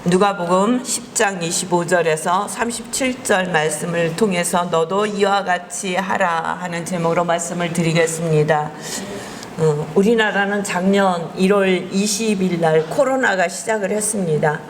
누가복음 10장 25절에서 37절 말씀을 통해서 너도 이와 같이 하라 하는 제목으로 말씀을 드리겠습니다. 우리나라는 작년 1월 20일 날 코로나가 시작을 했습니다.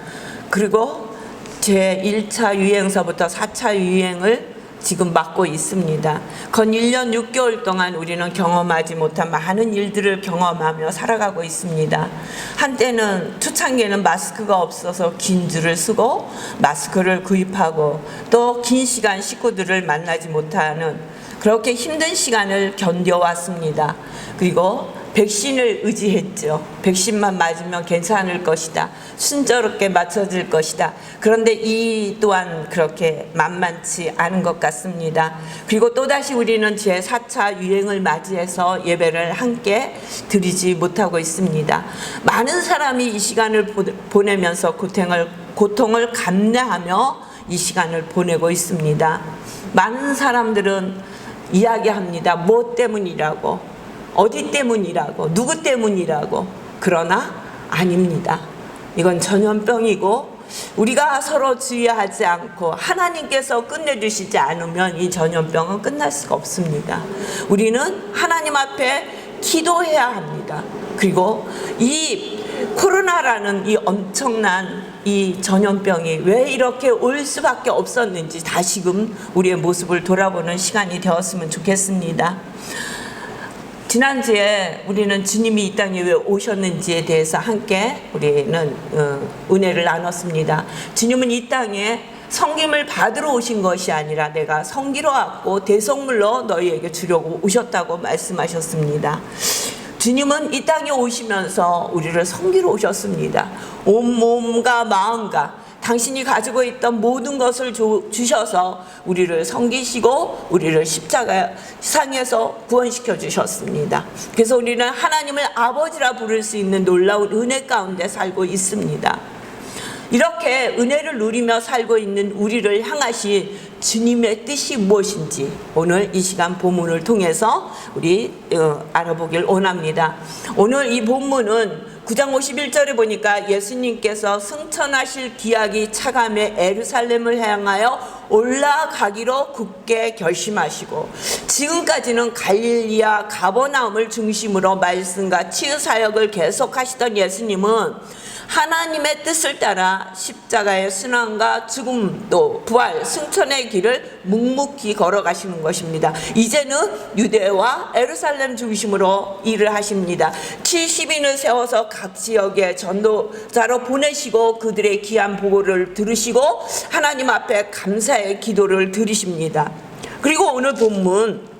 그리고 제1차 유행서부터 4차 유행을 지금 맡고 있습니다. 건 1년 6개월 동안 우리는 경험하지 못한 많은 일들을 경험하며 살아가고 있습니다. 한때는 초창기에는 마스크가 없어서 긴 줄을 쓰고 마스크를 구입하고 또 긴 시간 식구들을 만나지 못하는 그렇게 힘든 시간을 견뎌왔습니다. 그리고 백신을 의지했죠. 백신만 맞으면 괜찮을 것이다. 순조롭게 맞춰질 것이다. 그런데 이 또한 그렇게 만만치 않은 것 같습니다. 그리고 또다시 우리는 제4차 유행을 맞이해서 예배를 함께 드리지 못하고 있습니다. 많은 사람이 이 시간을 보내면서 고통을 감내하며 이 시간을 보내고 있습니다. 많은 사람들은 이야기합니다. 뭐 때문이라고, 어디 때문이라고, 누구 때문이라고. 그러나 아닙니다. 이건 전염병이고 우리가 서로 주의하지 않고 하나님께서 끝내주시지 않으면 이 전염병은 끝날 수가 없습니다. 우리는 하나님 앞에 기도해야 합니다. 그리고 이 코로나라는 이 엄청난 이 전염병이 왜 이렇게 올 수밖에 없었는지 다시금 우리의 모습을 돌아보는 시간이 되었으면 좋겠습니다. 지난주에 우리는 주님이 이 땅에 왜 오셨는지에 대해서 함께 우리는 은혜를 나눴습니다. 주님은 이 땅에 섬김을 받으러 오신 것이 아니라 내가 섬기러 왔고 대속물로 너희에게 주려고 오셨다고 말씀하셨습니다. 주님은 이 땅에 오시면서 우리를 섬기러 오셨습니다. 온 몸과 마음과 당신이 가지고 있던 모든 것을 주셔서 우리를 섬기시고 우리를 십자가상에서 구원시켜 주셨습니다. 그래서 우리는 하나님을 아버지라 부를 수 있는 놀라운 은혜 가운데 살고 있습니다. 이렇게 은혜를 누리며 살고 있는 우리를 향하신 주님의 뜻이 무엇인지 오늘 이 시간 본문을 통해서 우리 알아보길 원합니다. 오늘 이 본문은 9장 51절에 보니까 예수님께서 승천하실 기약이 차감해 예루살렘을 향하여 올라가기로 굳게 결심하시고 지금까지는 갈릴리아 가버나움을 중심으로 말씀과 치유 사역을 계속하시던 예수님은 하나님의 뜻을 따라 십자가의 순환과 죽음 또 부활 승천의 길을 묵묵히 걸어가시는 것입니다. 이제는 유대와 예루살렘 중심으로 일을 하십니다. 70인을 세워서 각 지역에 전도자로 보내시고 그들의 귀한 보고를 들으시고 하나님 앞에 감사의 기도를 드리십니다. 그리고 오늘 본문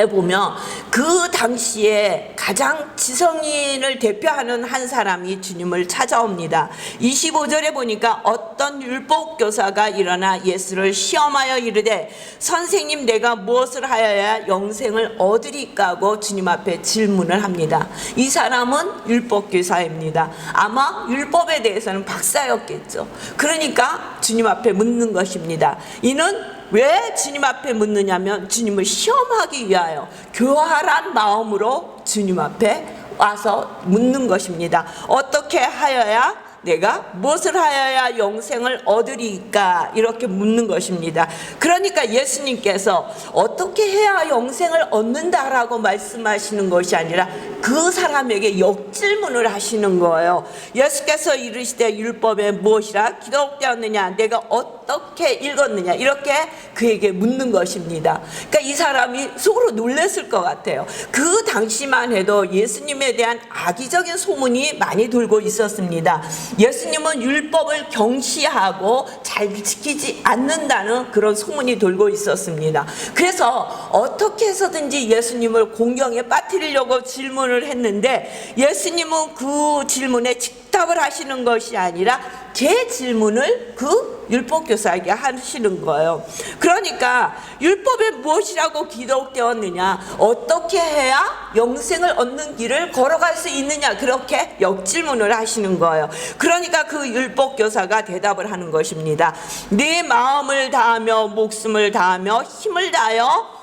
보면 그 당시에 가장 지성인을 대표하는 한 사람이 주님을 찾아옵니다. 25절에 보니까 어떤 율법교사가 일어나 예수를 시험하여 이르되 선생님 내가 무엇을 하여야 영생을 얻으리까 하고 주님 앞에 질문을 합니다. 이 사람은 율법교사입니다. 아마 율법에 대해서는 박사였겠죠. 그러니까 주님 앞에 묻는 것입니다. 이는 왜 주님 앞에 묻느냐면 주님을 시험하기 위하여 교활한 마음으로 주님 앞에 와서 묻는 것입니다. 어떻게 하여야 내가 무엇을 하여야 영생을 얻으리까 이렇게 묻는 것입니다. 그러니까 예수님께서 어떻게 해야 영생을 얻는다라고 말씀하시는 것이 아니라 그 사람에게 역질문을 하시는 거예요. 예수께서 이르시되 율법에 무엇이라 기록되었느냐 내가 어떻게 읽었느냐 이렇게 그에게 묻는 것입니다. 그러니까 이 사람이 속으로 놀랐을 것 같아요. 그 당시만 해도 예수님에 대한 악의적인 소문이 많이 돌고 있었습니다. 예수님은 율법을 경시하고 잘 지키지 않는다는 그런 소문이 돌고 있었습니다. 그래서 어떻게 해서든지 예수님을 공경에 빠뜨리려고 질문을 했는데 예수님은 그 질문에 답을 하시는 것이 아니라 제 질문을 그 율법교사에게 하시는 거예요. 그러니까 율법에 무엇이라고 기록되었느냐, 어떻게 해야 영생을 얻는 길을 걸어갈 수 있느냐, 그렇게 역질문을 하시는 거예요. 그러니까 그 율법교사가 대답을 하는 것입니다. 내 마음을 다하며 목숨을 다하며 힘을 다하여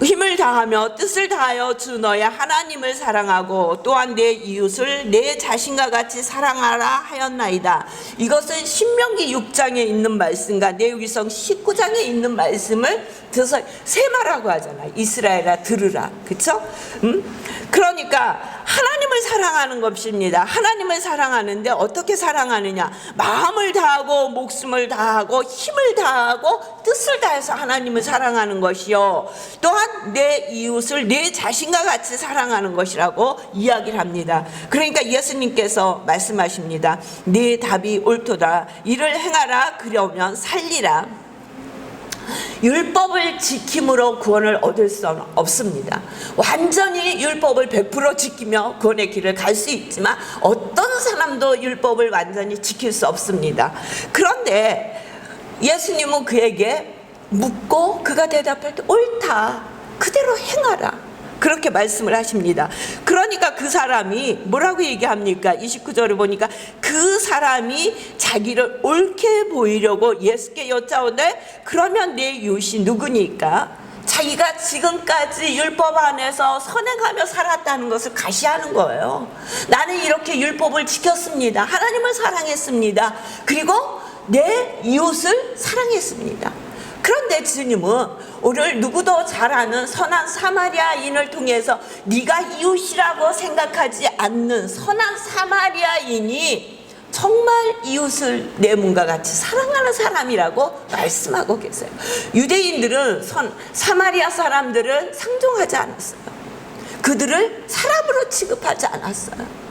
힘을 다하며 뜻을 다하여 주 너의 하나님을 사랑하고 또한 내 이웃을 내 자신과 같이 사랑하라 하였나이다. 이것은 신명기 6장에 있는 말씀과 내위성 19장에 있는 말씀을 들어서 세마라고 하잖아. 이스라엘아 들으라. 그쵸? 그러니까 하나님을 사랑하는 것입니다. 하나님을 사랑하는데 어떻게 사랑하느냐? 마음을 다하고 목숨을 다하고 힘을 다하고 뜻을 다해서 하나님을 사랑하는 것이요, 또한 내 이웃을 내 자신과 같이 사랑하는 것이라고 이야기를 합니다. 그러니까 예수님께서 말씀하십니다. 네 답이 옳도다. 이를 행하라. 그러면 살리라. 율법을 지킴으로 구원을 얻을 수 없습니다. 완전히 율법을 100% 지키며 구원의 길을 갈 수 있지만 어떤 사람도 율법을 완전히 지킬 수 없습니다. 그런데 예수님은 그에게 묻고 그가 대답할 때 옳다. 그대로 행하라. 그렇게 말씀을 하십니다. 그러니까 그 사람이 뭐라고 얘기합니까? 29절을 보니까 그 사람이 자기를 옳게 보이려고 예수께 여짜오되 그러면 내 이웃이 누구니까? 자기가 지금까지 율법 안에서 선행하며 살았다는 것을 가시하는 거예요. 나는 이렇게 율법을 지켰습니다. 하나님을 사랑했습니다. 그리고 내 이웃을 사랑했습니다. 그런데 주님은 오늘 누구도 잘 아는 선한 사마리아인을 통해서 네가 이웃이라고 생각하지 않는 선한 사마리아인이 정말 이웃을 내 몸과 같이 사랑하는 사람이라고 말씀하고 계세요. 유대인들은 사마리아 사람들을 상종하지 않았어요. 그들을 사람으로 취급하지 않았어요.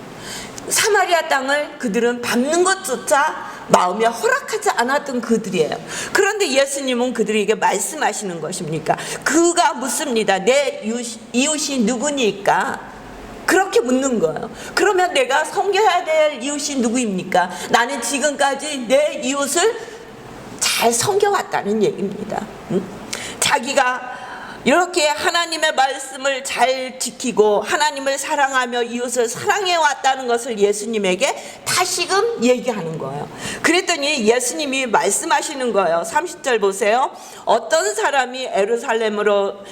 사마리아 땅을 그들은 밟는 것조차 마음에 허락하지 않았던 그들이에요. 그런데 예수님은 그들에게 말씀하시는 것입니까? 그가 묻습니다. 내 이웃이 누구니까? 그렇게 묻는 거예요. 그러면 내가 섬겨야 될 이웃이 누구입니까? 나는 지금까지 내 이웃을 잘 섬겨왔다는 얘기입니다. 자기가 이렇게 하나님의 말씀을 잘 지키고 하나님을 사랑하며 이웃을 사랑해 왔다는 것을 예수님에게 다시금 얘기하는 거예요. 그랬더니 예수님이 말씀하시는 거예요. 30절 보세요. 어떤 사람이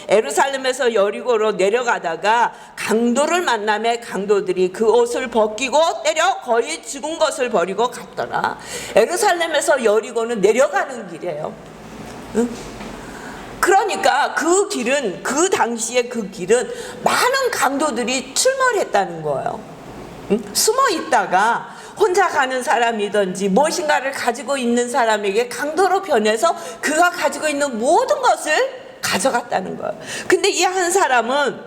에루살렘에서 여리고로 내려가다가 강도를 만나매 강도들이 그 옷을 벗기고 때려 거의 죽은 것을 버리고 갔더라. 에루살렘에서 여리고는 내려가는 길이에요. 응? 그러니까 그 길은, 그 당시에 그 길은 많은 강도들이 출몰했다는 거예요. 숨어 있다가 혼자 가는 사람이든지 무엇인가를 가지고 있는 사람에게 강도로 변해서 그가 가지고 있는 모든 것을 가져갔다는 거예요. 근데 이 한 사람은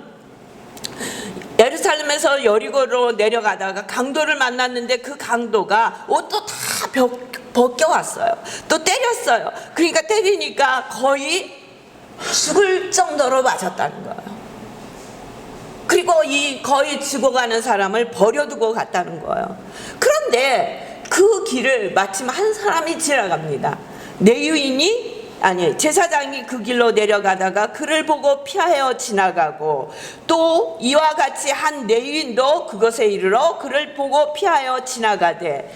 예루살렘에서 여리고로 내려가다가 강도를 만났는데 그 강도가 옷도 다 벗겨왔어요. 또 때렸어요. 그러니까 때리니까 거의 죽을 정도로 맞았다는 거예요. 그리고 이 거의 죽어가는 사람을 버려두고 갔다는 거예요. 그런데 그 길을 마침 한 사람이 지나갑니다. 제사장이 그 길로 내려가다가 그를 보고 피하여 지나가고, 또 이와 같이 한 레위인도 그것에 이르러 그를 보고 피하여 지나가되,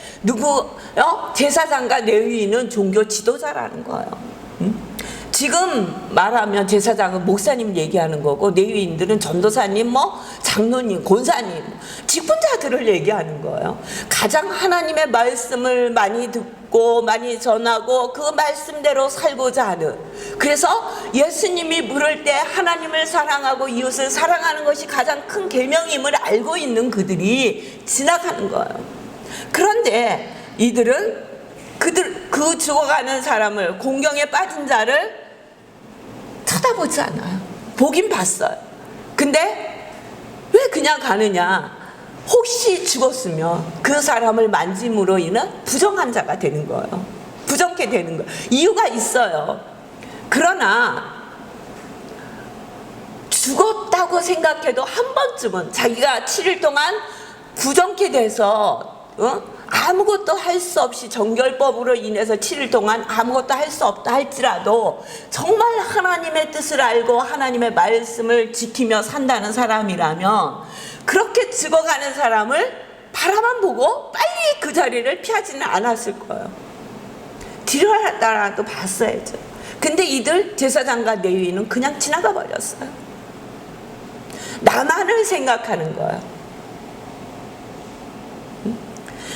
제사장과 레위인은 종교 지도자라는 거예요. 지금 말하면 제사장은 목사님 얘기하는 거고, 레위인들은 전도사님, 장로님, 권사님, 직분자들을 얘기하는 거예요. 가장 하나님의 말씀을 많이 듣고 많이 전하고 그 말씀대로 살고자 하는, 그래서 예수님이 부를 때 하나님을 사랑하고 이웃을 사랑하는 것이 가장 큰 계명임을 알고 있는 그들이 지나가는 거예요. 그런데 이들은 그 죽어가는 사람을, 공경에 빠진 자를 쳐다보지 않아요. 보긴 봤어요. 근데 왜 그냥 가느냐? 혹시 죽었으면 그 사람을 만짐으로 인한 부정한 자가 되는 거예요. 부정케 되는 거예요. 이유가 있어요. 그러나 죽었다고 생각해도 한 번쯤은 자기가 7일 동안 부정케 돼서 아무것도 할 수 없이 정결법으로 인해서 7일 동안 아무것도 할 수 없다 할지라도 정말 하나님의 뜻을 알고 하나님의 말씀을 지키며 산다는 사람이라면 그렇게 죽어가는 사람을 바라만 보고 빨리 그 자리를 피하지는 않았을 거예요. 뒤를 따라 또 봤어야죠. 근데 이들 제사장과 레위인은 그냥 지나가 버렸어요. 나만을 생각하는 거예요.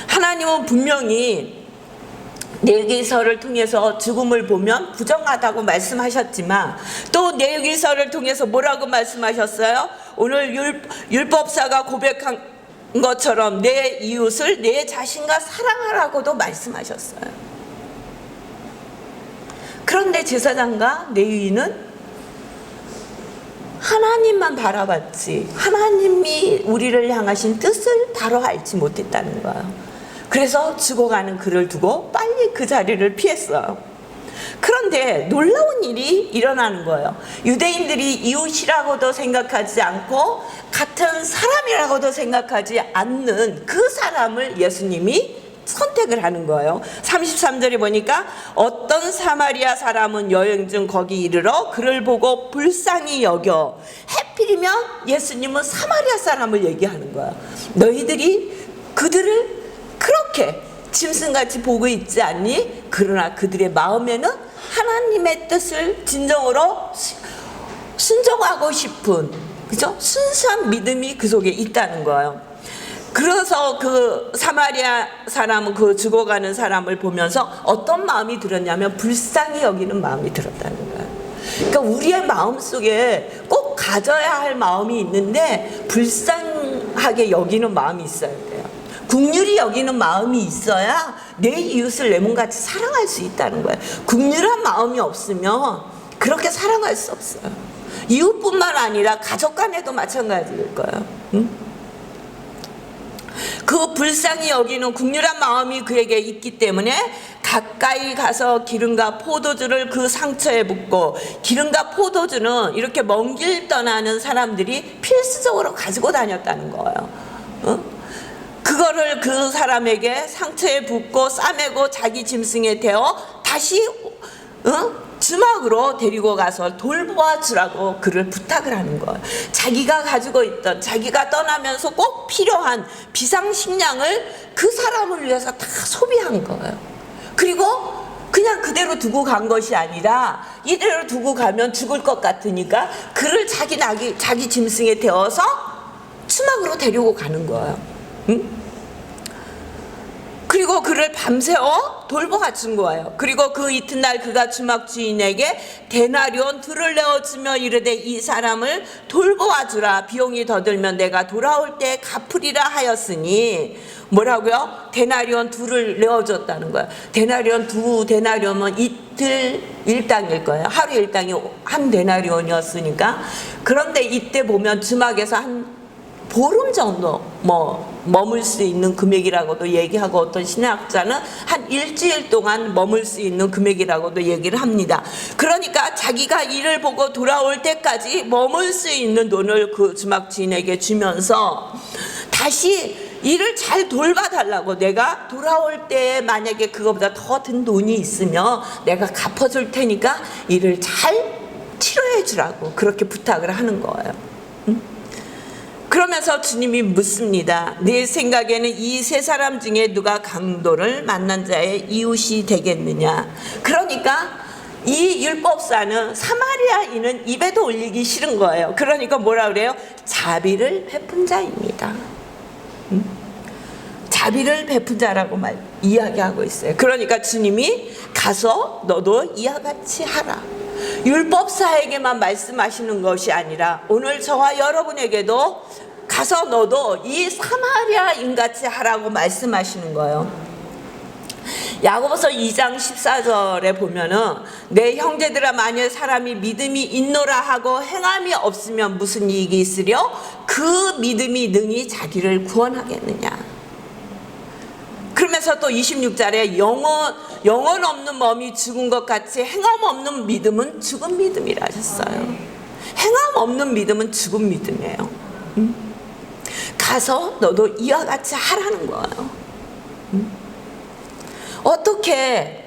하나님은 분명히 내기서를 통해서 죽음을 보면 부정하다고 말씀하셨지만 또 내기서를 통해서 뭐라고 말씀하셨어요? 오늘 율법사가 고백한 것처럼 내 이웃을 내 자신과 사랑하라고도 말씀하셨어요. 그런데 제사장과 레위인은 하나님만 바라봤지 하나님이 우리를 향하신 뜻을 바로 알지 못했다는 거예요. 그래서 죽어가는 그를 두고 빨리 그 자리를 피했어요. 그런데 놀라운 일이 일어나는 거예요. 유대인들이 이웃이라고도 생각하지 않고 같은 사람이라고도 생각하지 않는 그 사람을 예수님이 선택을 하는 거예요. 33절에 보니까 어떤 사마리아 사람은 여행 중 거기 이르러 그를 보고 불쌍히 여겨. 해필이면 예수님은 사마리아 사람을 얘기하는 거예요. 너희들이 그들을 그렇게 짐승같이 보고 있지 않니? 그러나 그들의 마음에는 하나님의 뜻을 진정으로 순종하고 싶은, 그죠? 순수한 믿음이 그 속에 있다는 거예요. 그래서 그 사마리아 사람은 그 죽어가는 사람을 보면서 어떤 마음이 들었냐면 불쌍히 여기는 마음이 들었다는 거예요. 그러니까 우리의 마음 속에 꼭 가져야 할 마음이 있는데 불쌍하게 여기는 마음이 있어야 돼요. 긍휼히 여기는 마음이 있어야 내 이웃을 내 몸같이 사랑할 수 있다는 거예요. 긍휼한 마음이 없으면 그렇게 사랑할 수 없어요. 이웃뿐만 아니라 가족 간에도 마찬가지일 거예요. 응? 그 불쌍히 여기는 긍휼한 마음이 그에게 있기 때문에 가까이 가서 기름과 포도주를 그 상처에 붓고, 기름과 포도주는 이렇게 먼 길 떠나는 사람들이 필수적으로 가지고 다녔다는 거예요. 응? 그거를 그 사람에게 상처에 붓고 싸매고 자기 짐승에 태워 다시 주막으로 데리고 가서 돌보아 주라고 그를 부탁을 하는 거예요. 자기가 가지고 있던, 자기가 떠나면서 꼭 필요한 비상식량을 그 사람을 위해서 다 소비한 거예요. 그리고 그냥 그대로 두고 간 것이 아니라 이대로 두고 가면 죽을 것 같으니까 그를 자기 짐승에 태워서 주막으로 데리고 가는 거예요. 응? 그리고 그를 밤새워 돌보아 준 거예요. 그리고 그 이튿날 그가 주막 주인에게 데나리온 둘을 내어주며 이르되 이 사람을 돌보아 주라. 비용이 더 들면 내가 돌아올 때 갚으리라 하였으니, 뭐라고요? 데나리온 둘을 내어줬다는 거예요. 데나리온 두 데나리온은 이틀 일당일 거예요. 하루 일당이 한 데나리온이었으니까. 그런데 이때 보면 주막에서 한 보름 정도 머물 수 있는 금액이라고도 얘기하고, 어떤 신학자는 한 일주일 동안 머물 수 있는 금액이라고도 얘기를 합니다. 그러니까 자기가 일을 보고 돌아올 때까지 머물 수 있는 돈을 그 주막 주인에게 주면서 다시 일을 잘 돌봐달라고, 내가 돌아올 때 만약에 그거보다 더 든 돈이 있으면 내가 갚아줄 테니까 일을 잘 치료해 주라고 그렇게 부탁을 하는 거예요. 그러면서 주님이 묻습니다. 내 생각에는 이 세 사람 중에 누가 강도를 만난 자의 이웃이 되겠느냐. 그러니까 이 율법사는 사마리아인은 입에도 올리기 싫은 거예요. 그러니까 뭐라 그래요? 자비를 베푼 자입니다. 자비를 베푼 자라고 이야기하고 있어요. 그러니까 주님이 가서 너도 이와 같이 하라. 율법사에게만 말씀하시는 것이 아니라 오늘 저와 여러분에게도 가서 너도 이 사마리아인같이 하라고 말씀하시는 거예요. 야고보서 2장 14절에 보면은 내 형제들아 만일 사람이 믿음이 있노라 하고 행함이 없으면 무슨 이익이 있으려? 그 믿음이 능히 자기를 구원하겠느냐. 그러면서 또 26절에 영혼 없는 몸이 죽은 것 같이 행함 없는 믿음은 죽은 믿음이라 하셨어요. 행함 없는 믿음은 죽은 믿음이에요. 가서 너도 이와 같이 하라는 거예요. 어떻게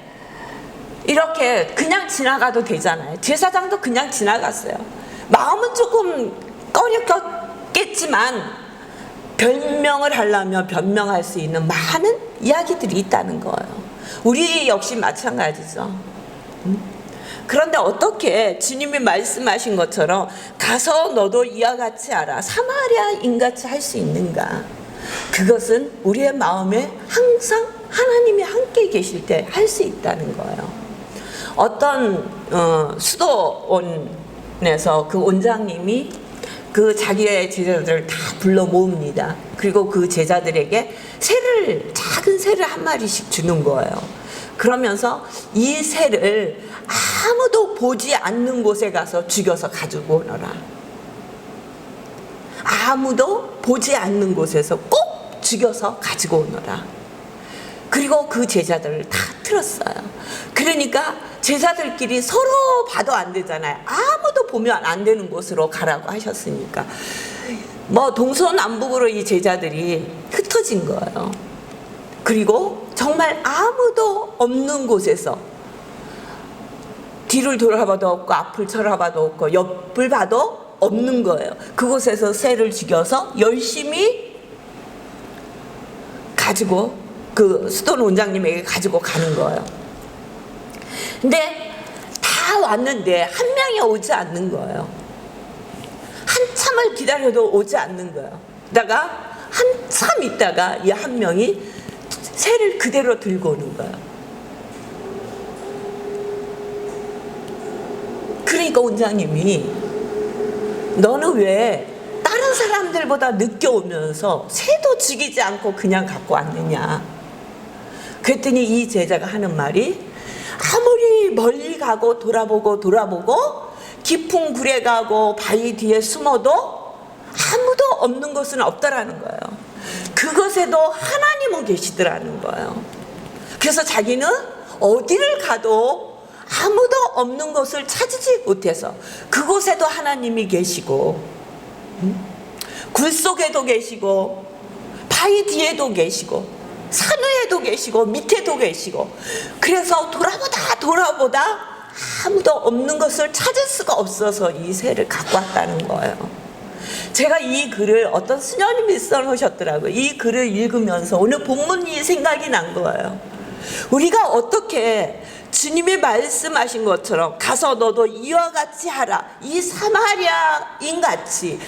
이렇게 그냥 지나가도 되잖아요. 제사장도 그냥 지나갔어요. 마음은 조금 꺼렸겠지만 변명을 하려면 변명할 수 있는 많은 이야기들이 있다는 거예요. 우리 역시 마찬가지죠. 그런데 어떻게 주님이 말씀하신 것처럼 가서 너도 이와 같이 하라, 사마리아인같이 할 수 있는가? 그것은 우리의 마음에 항상 하나님이 함께 계실 때 할 수 있다는 거예요. 어떤 수도원에서 그 원장님이 그 자기의 제자들을 다 불러 모읍니다. 그리고 그 제자들에게 작은 새를 한 마리씩 주는 거예요. 그러면서 이 새를 아무도 보지 않는 곳에 가서 죽여서 가지고 오너라. 아무도 보지 않는 곳에서 꼭 죽여서 가지고 오너라. 그리고 그 제자들을 다 틀었어요. 그러니까 제자들끼리 서로 봐도 안 되잖아요. 아무도 보면 안 되는 곳으로 가라고 하셨으니까 뭐 동서남북으로 이 제자들이 흩어진 거예요. 그리고 정말 아무도 없는 곳에서 뒤를 돌아봐도 없고 앞을 쳐다봐도 없고 옆을 봐도 없는 거예요. 그곳에서 새를 죽여서 열심히 가지고 그 수도 원장님에게 가지고 가는 거예요. 근데 다 왔는데 한 명이 오지 않는 거예요. 한참을 기다려도 오지 않는 거예요. 그러다가 한참 있다가 이 한 명이 새를 그대로 들고 오는 거예요. 그러니까 원장님이 너는 왜 다른 사람들보다 늦게 오면서 새도 죽이지 않고 그냥 갖고 왔느냐? 그랬더니 이 제자가 하는 말이 아무리 멀리 가고 돌아보고 깊은 굴에 가고 바위 뒤에 숨어도 아무도 없는 곳은 없다라는 거예요. 그것에도 하나님은 계시더라는 거예요. 그래서 자기는 어디를 가도 아무도 없는 곳을 찾지 못해서 그곳에도 하나님이 계시고 굴 속에도 계시고 바위 뒤에도 계시고 산 위에도 계시고 밑에도 계시고 그래서 돌아보다 아무도 없는 것을 찾을 수가 없어서 이 새를 갖고 왔다는 거예요. 제가 이 글을 어떤 수녀님이 써놓으셨더라고요. 이 글을 읽으면서 오늘 본문이 생각이 난 거예요. 우리가 어떻게 주님이 말씀하신 것처럼 가서 너도 이와 같이 하라. 이 사마리아인같이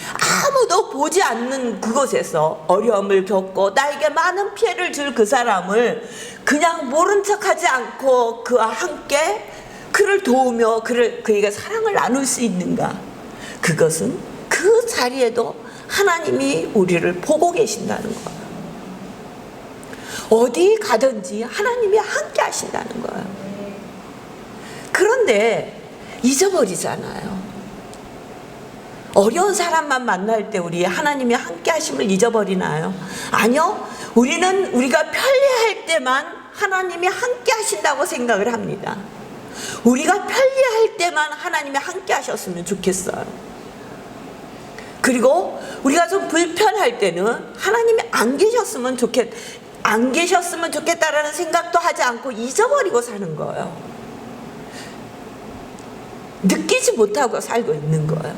아무도 보지 않는 그곳에서 어려움을 겪고 나에게 많은 피해를 줄 그 사람을 그냥 모른 척하지 않고 그와 함께 그를 도우며 그에게 사랑을 나눌 수 있는가? 그것은 그 자리에도 하나님이 우리를 보고 계신다는 거예요. 어디 가든지 하나님이 함께 하신다는 거예요. 그런데 잊어버리잖아요. 어려운 사람만 만날 때 우리 하나님이 함께 하심을 잊어버리나요? 아니요. 우리는 우리가 편리할 때만 하나님이 함께 하신다고 생각을 합니다. 우리가 편리할 때만 하나님이 함께 하셨으면 좋겠어요. 그리고 우리가 좀 불편할 때는 하나님이 안 계셨으면 좋겠다라는 생각도 하지 않고 잊어버리고 사는 거예요. 느끼지 못하고 살고 있는 거예요.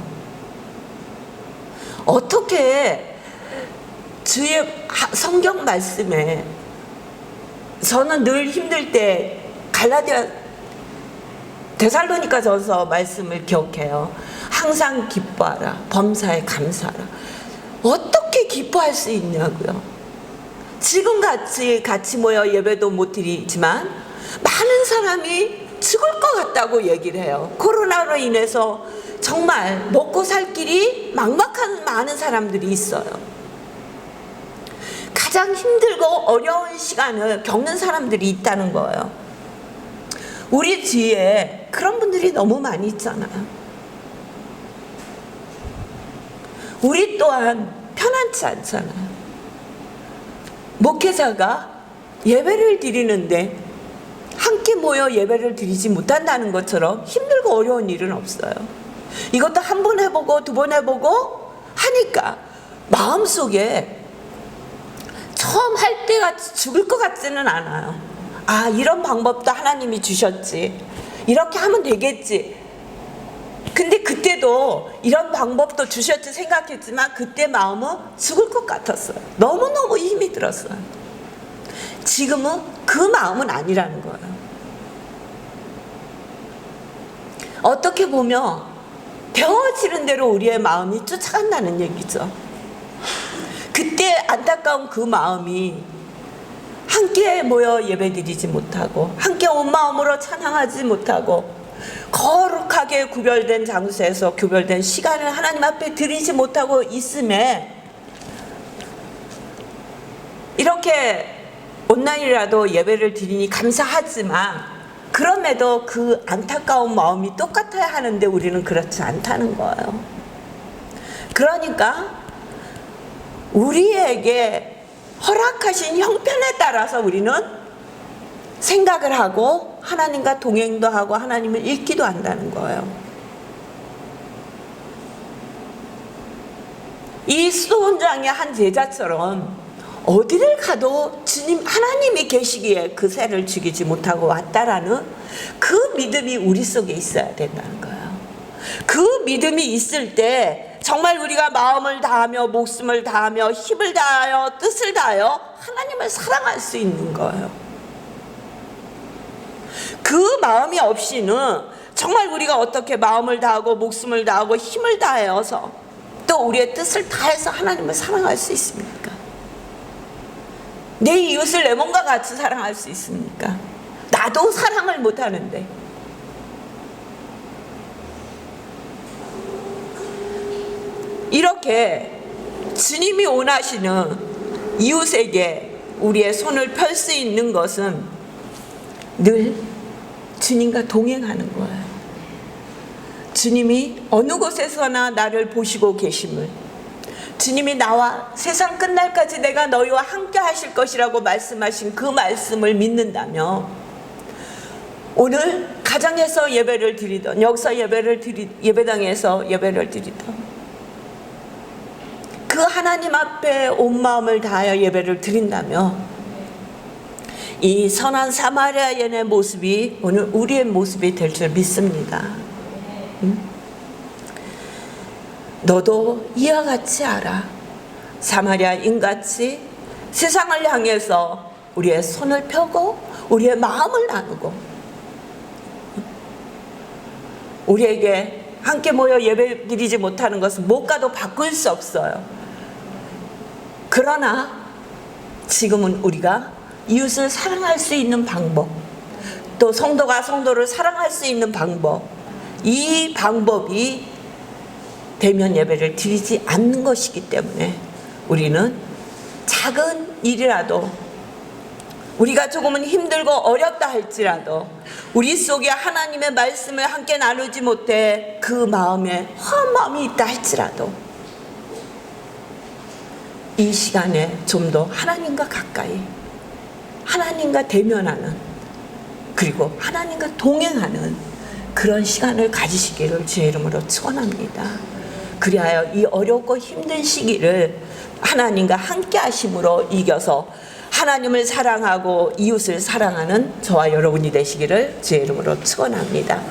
어떻게 주의 성경 말씀에 저는 늘 힘들 때 데살로니가전서 말씀을 기억해요. 항상 기뻐하라. 범사에 감사하라. 어떻게 기뻐할 수 있냐고요. 지금 같이 모여 예배도 못 드리지만 많은 사람이 죽을 것 같다고 얘기를 해요. 코로나로 인해서 정말 먹고 살 길이 막막한 많은 사람들이 있어요. 가장 힘들고 어려운 시간을 겪는 사람들이 있다는 거예요. 우리 뒤에 그런 분들이 너무 많이 있잖아요. 우리 또한 편안치 않잖아요. 목회자가 예배를 드리는데 함께 모여 예배를 드리지 못한다는 것처럼 힘들고 어려운 일은 없어요. 이것도 한 번 해보고 두 번 해보고 하니까 마음속에 처음 할 때가 죽을 것 같지는 않아요. 아, 이런 방법도 하나님이 주셨지. 이렇게 하면 되겠지. 근데 그때도 이런 방법도 주셨지 생각했지만 그때 마음은 죽을 것 같았어요. 너무너무 힘이 들었어요. 지금은 그 마음은 아니라는 거예요. 어떻게 보면 되어지는 대로 우리의 마음이 쫓아간다는 얘기죠. 그때 안타까운 그 마음이 함께 모여 예배드리지 못하고 함께 온 마음으로 찬양하지 못하고 거룩하게 구별된 장소에서 구별된 시간을 하나님 앞에 드리지 못하고 있음에 이렇게 온라인이라도 예배를 드리니 감사하지만 그럼에도 그 안타까운 마음이 똑같아야 하는데 우리는 그렇지 않다는 거예요. 그러니까 우리에게 허락하신 형편에 따라서 우리는 생각을 하고 하나님과 동행도 하고 하나님을 읽기도 한다는 거예요. 이 수도원장의 한 제자처럼 어디를 가도 주님 하나님이 계시기에 그 새를 죽이지 못하고 왔다라는 그 믿음이 우리 속에 있어야 된다는 거예요. 그 믿음이 있을 때 정말 우리가 마음을 다하며 목숨을 다하며 힘을 다하여 뜻을 다하여 하나님을 사랑할 수 있는 거예요. 그 마음이 없이는 정말 우리가 어떻게 마음을 다하고 목숨을 다하고 힘을 다하여서 또 우리의 뜻을 다해서 하나님을 사랑할 수 있습니까? 내 이웃을 내 몸과 같이 사랑할 수 있습니까? 나도 사랑을 못하는데. 이렇게 주님이 원하시는 이웃에게 우리의 손을 펼 수 있는 것은 늘 주님과 동행하는 거예요. 주님이 어느 곳에서나 나를 보시고 계심을, 주님이 나와 세상 끝날까지 내가 너희와 함께 하실 것이라고 말씀하신 그 말씀을 믿는다면 오늘 가정에서 예배를 드리던, 여기서 예배당에서 예배를 드리던 그 하나님 앞에 온 마음을 다하여 예배를 드린다면 이 선한 사마리아인의 모습이 오늘 우리의 모습이 될 줄 믿습니다. 너도 이와 같이 알아. 사마리아인같이 세상을 향해서 우리의 손을 펴고 우리의 마음을 나누고 우리에게 함께 모여 예배 드리지 못하는 것은 못 가도 바꿀 수 없어요. 그러나 지금은 우리가 이웃을 사랑할 수 있는 방법, 또 성도가 성도를 사랑할 수 있는 방법, 이 방법이 대면 예배를 드리지 않는 것이기 때문에 우리는 작은 일이라도 우리가 조금은 힘들고 어렵다 할지라도 우리 속에 하나님의 말씀을 함께 나누지 못해 그 마음에 허한 마음이 있다 할지라도 이 시간에 좀 더 하나님과 가까이, 하나님과 대면하는, 그리고 하나님과 동행하는 그런 시간을 가지시기를 주의 이름으로 축원합니다. 그리하여 이 어렵고 힘든 시기를 하나님과 함께 하심으로 이겨서 하나님을 사랑하고 이웃을 사랑하는 저와 여러분이 되시기를 주의 이름으로 축원합니다.